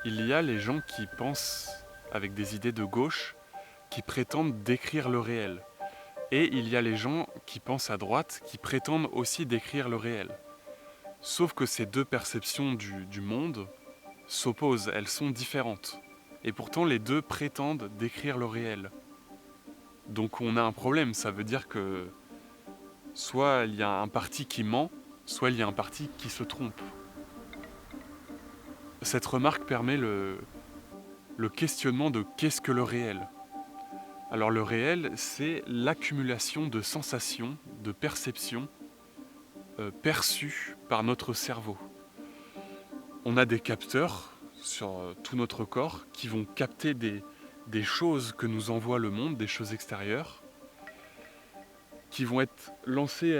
Il y a les gens qui pensent avec des idées de gauche, qui prétendent décrire le réel. Et il y a les gens qui pensent à droite, qui prétendent aussi décrire le réel. Sauf que ces deux perceptions du monde s'opposent, elles sont différentes. Et pourtant les deux prétendent décrire le réel. Donc on a un problème, ça veut dire que soit il y a un parti qui ment, soit il y a un parti qui se trompe. Cette remarque permet le questionnement de qu'est-ce que le réel. Alors le réel, c'est l'accumulation de sensations, de perceptions perçues par notre cerveau. On a des capteurs sur tout notre corps qui vont capter des choses que nous envoie le monde, des choses extérieures, qui vont être lancées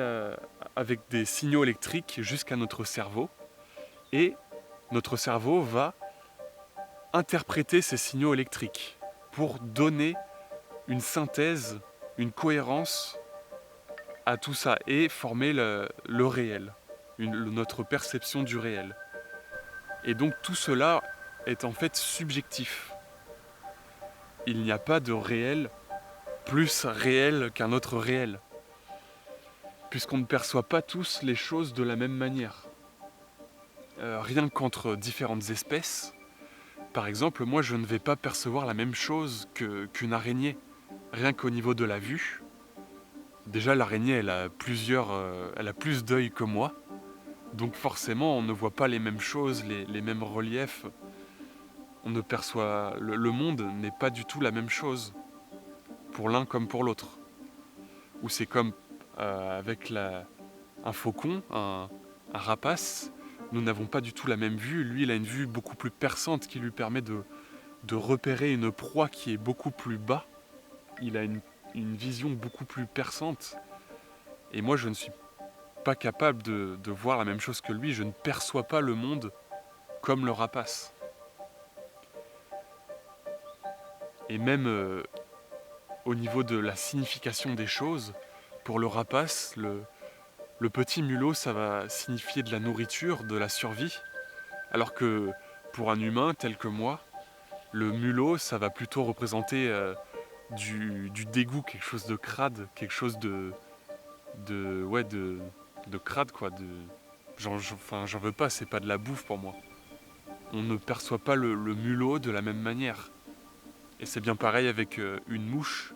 avec des signaux électriques jusqu'à notre cerveau. Et notre cerveau va interpréter ces signaux électriques pour donner une synthèse, une cohérence à tout ça et former le réel, notre perception du réel. Et donc tout cela est en fait subjectif. Il n'y a pas de réel plus réel qu'un autre réel, puisqu'on ne perçoit pas tous les choses de la même manière. Rien qu'entre différentes espèces, par exemple, moi je ne vais pas percevoir la même chose qu'une araignée. Rien qu'au niveau de la vue, déjà l'araignée elle a plus d'œils que moi, donc forcément on ne voit pas les mêmes choses, les mêmes reliefs. On ne perçoit le monde n'est pas du tout la même chose pour l'un comme pour l'autre. Ou c'est comme avec un faucon, un rapace, nous n'avons pas du tout la même vue. Lui, il a une vue beaucoup plus perçante qui lui permet de repérer une proie qui est beaucoup plus bas. Il a une vision beaucoup plus perçante. Et moi, je ne suis pas capable de voir la même chose que lui. Je ne perçois pas le monde comme le rapace. Et même au niveau de la signification des choses, pour le rapace, le petit mulot, ça va signifier de la nourriture, de la survie. Alors que pour un humain tel que moi, le mulot, ça va plutôt représenter du dégoût, quelque chose de crade, quelque chose de crade quoi. J'en veux pas, c'est pas de la bouffe pour moi. On ne perçoit pas le mulot de la même manière. Et c'est bien pareil avec une mouche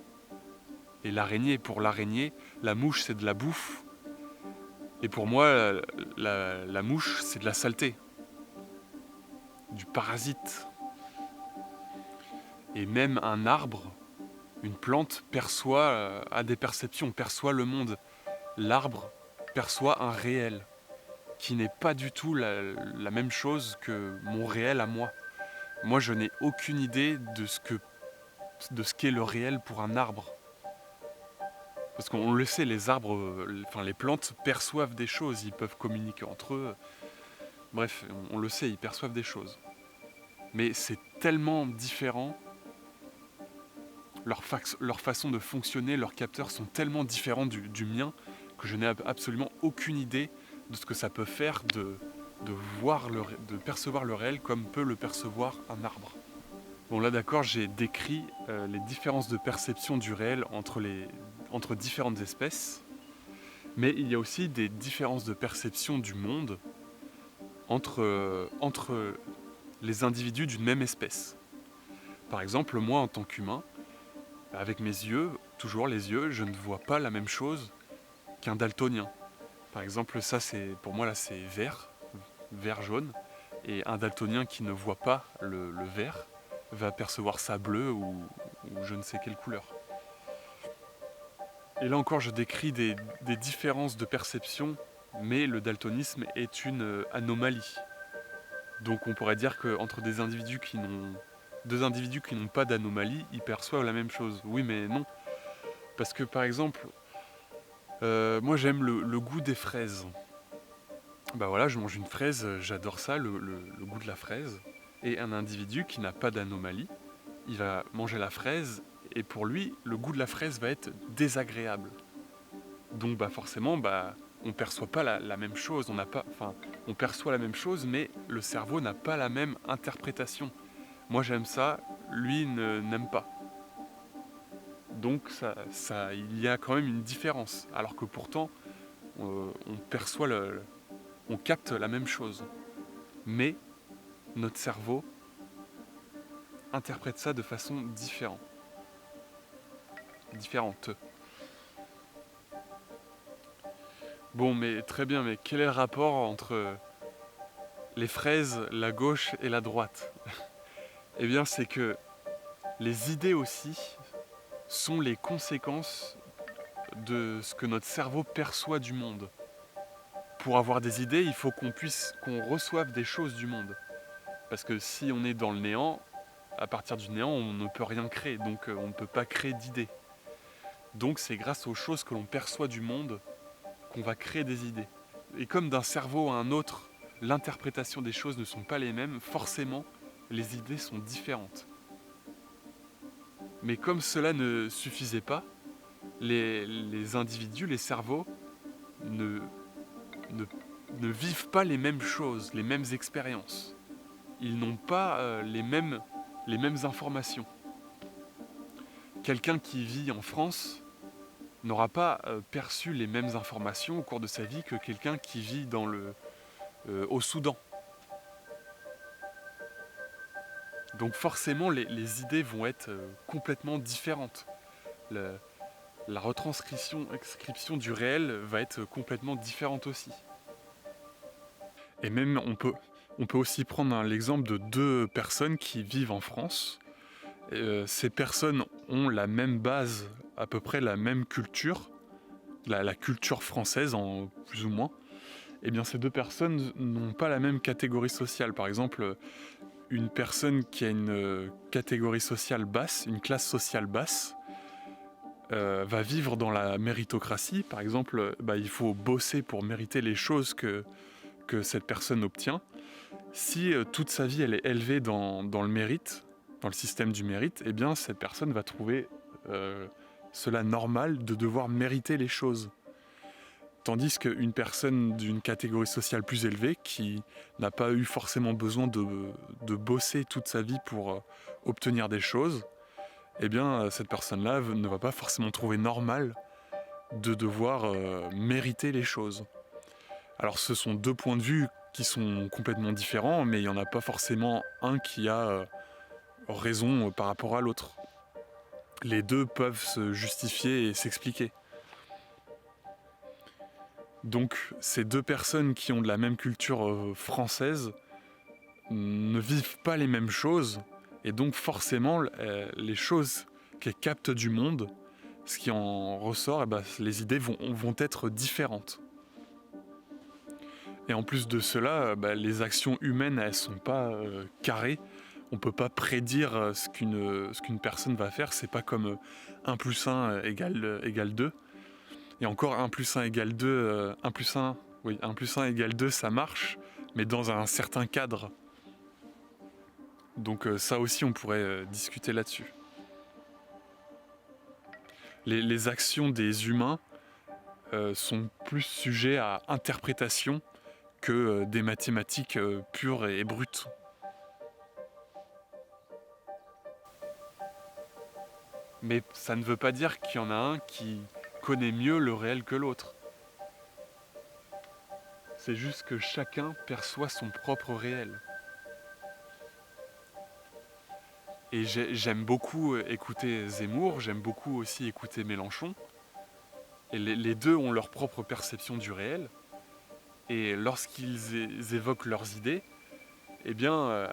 et l'araignée. Pour l'araignée, la mouche c'est de la bouffe. Et pour moi, la mouche c'est de la saleté, du parasite. Et même un arbre, une plante a des perceptions, perçoit le monde. L'arbre perçoit un réel qui n'est pas du tout la même chose que mon réel à moi. Moi, je n'ai aucune idée de ce qu'est le réel pour un arbre. Parce qu'on le sait, les arbres, les plantes perçoivent des choses, ils peuvent communiquer entre eux. Bref, on le sait, ils perçoivent des choses. Mais c'est tellement différent, leur façon de fonctionner, leurs capteurs sont tellement différents du mien que je n'ai absolument aucune idée de ce que ça peut faire de percevoir le réel comme peut le percevoir un arbre. Bon là d'accord, j'ai décrit les différences de perception du réel entre différentes espèces, mais il y a aussi des différences de perception du monde entre les individus d'une même espèce. Par exemple, moi en tant qu'humain, avec mes yeux, toujours les yeux, je ne vois pas la même chose qu'un daltonien. Par exemple, ça c'est pour moi là c'est vert jaune, et un daltonien qui ne voit pas le vert va percevoir ça bleu ou je ne sais quelle couleur. Et là encore, je décris des différences de perception, mais le daltonisme est une anomalie. Donc on pourrait dire qu'entre deux individus qui n'ont pas d'anomalie, ils perçoivent la même chose. Oui, mais non. Parce que par exemple, moi j'aime le goût des fraises. Bah voilà, je mange une fraise, j'adore ça, le goût de la fraise. Et un individu qui n'a pas d'anomalie, il va manger la fraise et pour lui, le goût de la fraise va être désagréable. Donc forcément, on perçoit pas la même chose, on perçoit la même chose, mais le cerveau n'a pas la même interprétation. Moi j'aime ça, lui n'aime pas. Donc il y a quand même une différence, alors que pourtant on perçoit on capte la même chose. Mais notre cerveau interprète ça de façon différente. Bon, mais très bien, mais quel est le rapport entre les fraises, la gauche et la droite? Eh bien, c'est que les idées aussi sont les conséquences de ce que notre cerveau perçoit du monde. Pour avoir des idées, il faut qu'on reçoive des choses du monde. Parce que si on est dans le néant, à partir du néant, on ne peut rien créer, donc on ne peut pas créer d'idées. Donc c'est grâce aux choses que l'on perçoit du monde qu'on va créer des idées. Et comme d'un cerveau à un autre, l'interprétation des choses ne sont pas les mêmes, forcément, les idées sont différentes. Mais comme cela ne suffisait pas, les individus, les cerveaux, ne, ne, ne vivent pas les mêmes choses, les mêmes expériences. Ils n'ont pas les mêmes informations. Quelqu'un qui vit en France n'aura pas perçu les mêmes informations au cours de sa vie que quelqu'un qui vit au Soudan. Donc forcément, les idées vont être complètement différentes. La retranscription du réel va être complètement différente aussi. Et même, on peut aussi prendre l'exemple de deux personnes qui vivent en France. Ces personnes ont la même base, à peu près la même culture, la culture française en plus ou moins. Eh bien, ces deux personnes n'ont pas la même catégorie sociale. Par exemple, une personne qui a une catégorie sociale basse, une classe sociale basse, va vivre dans la méritocratie. Par exemple, il faut bosser pour mériter les choses que cette personne obtient. Si toute sa vie elle est élevée dans le mérite, dans le système du mérite, eh bien cette personne va trouver cela normal de devoir mériter les choses. Tandis qu'une personne d'une catégorie sociale plus élevée, qui n'a pas eu forcément besoin de bosser toute sa vie pour obtenir des choses, eh bien cette personne-là ne va pas forcément trouver normal de devoir mériter les choses. Alors ce sont deux points de vue qui sont complètement différents, mais il n'y en a pas forcément un qui a raison par rapport à l'autre. Les deux peuvent se justifier et s'expliquer. Donc ces deux personnes qui ont de la même culture française ne vivent pas les mêmes choses, et donc forcément les choses qu'elles captent du monde, ce qui en ressort, les idées vont être différentes. Et en plus de cela, les actions humaines, elles sont pas carrées. On peut pas prédire ce qu'une personne va faire. C'est pas comme 1 plus 1 égale 2. Et encore 1 plus 1 égale 2, 1 plus 1, oui, 1 plus 1 égale 2, ça marche, mais dans un certain cadre. Donc ça aussi, on pourrait discuter là-dessus. Les actions des humains sont plus sujets à interprétation que des mathématiques pures et brutes. Mais ça ne veut pas dire qu'il y en a un qui connaît mieux le réel que l'autre. C'est juste que chacun perçoit son propre réel. Et j'aime beaucoup écouter Zemmour, j'aime beaucoup aussi écouter Mélenchon. Et les deux ont leur propre perception du réel. Et lorsqu'ils évoquent leurs idées, eh bien,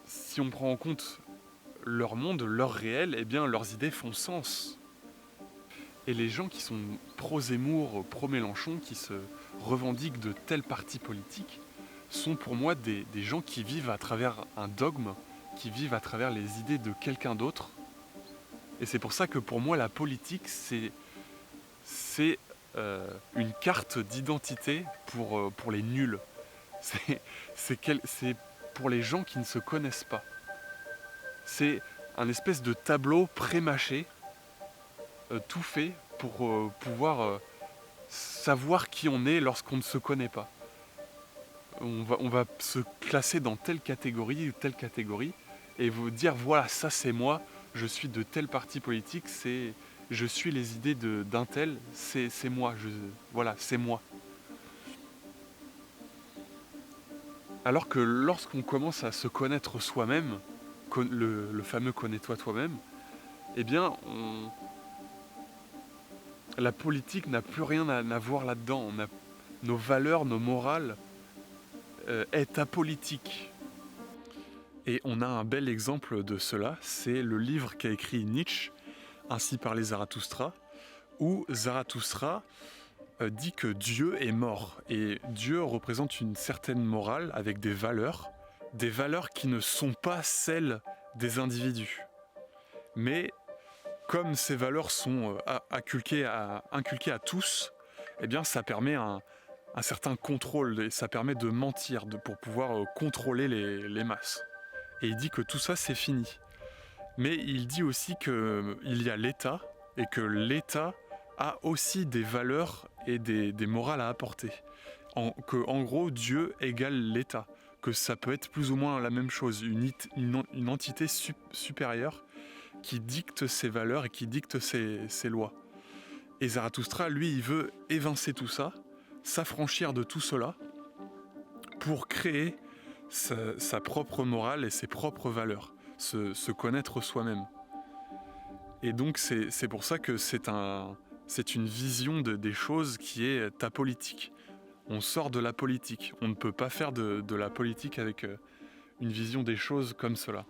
si on prend en compte leur monde, leur réel, eh bien, leurs idées font sens. Et les gens qui sont pro-Zemmour, pro-Mélenchon, qui se revendiquent de tel parti politique, sont pour moi des gens qui vivent à travers un dogme, qui vivent à travers les idées de quelqu'un d'autre. Et c'est pour ça que pour moi la politique c'est une carte d'identité pour les nuls. C'est pour les gens qui ne se connaissent pas. C'est un espèce de tableau pré-mâché, tout fait pour pouvoir savoir qui on est lorsqu'on ne se connaît pas. On va se classer dans telle catégorie ou telle catégorie et vous dire voilà, ça c'est moi, je suis de tel parti politique, je suis les idées d'un tel, c'est moi, voilà, c'est moi. Alors que lorsqu'on commence à se connaître soi-même, le fameux connais-toi toi-même, eh bien, la politique n'a plus rien à voir là-dedans. Nos valeurs, nos morales est apolitique. Et on a un bel exemple de cela, c'est le livre qu'a écrit Nietzsche, Ainsi parlait Zarathustra, où Zarathustra dit que Dieu est mort. Et Dieu représente une certaine morale avec des valeurs qui ne sont pas celles des individus. Mais comme ces valeurs sont inculquées à tous, eh bien ça permet un certain contrôle et ça permet de mentir pour pouvoir contrôler les masses. Et il dit que tout ça c'est fini. Mais il dit aussi qu'il y a l'État et que l'État a aussi des valeurs et des morales à apporter. En gros, Dieu égale l'État. Que ça peut être plus ou moins la même chose, une entité supérieure qui dicte ses valeurs et qui dicte ses lois. Et Zarathustra, lui, il veut évincer tout ça, s'affranchir de tout cela, pour créer sa propre morale et ses propres valeurs, se connaître soi-même. Et donc c'est pour ça que c'est une vision des choses qui est apolitique. On sort de la politique, on ne peut pas faire de la politique avec une vision des choses comme cela.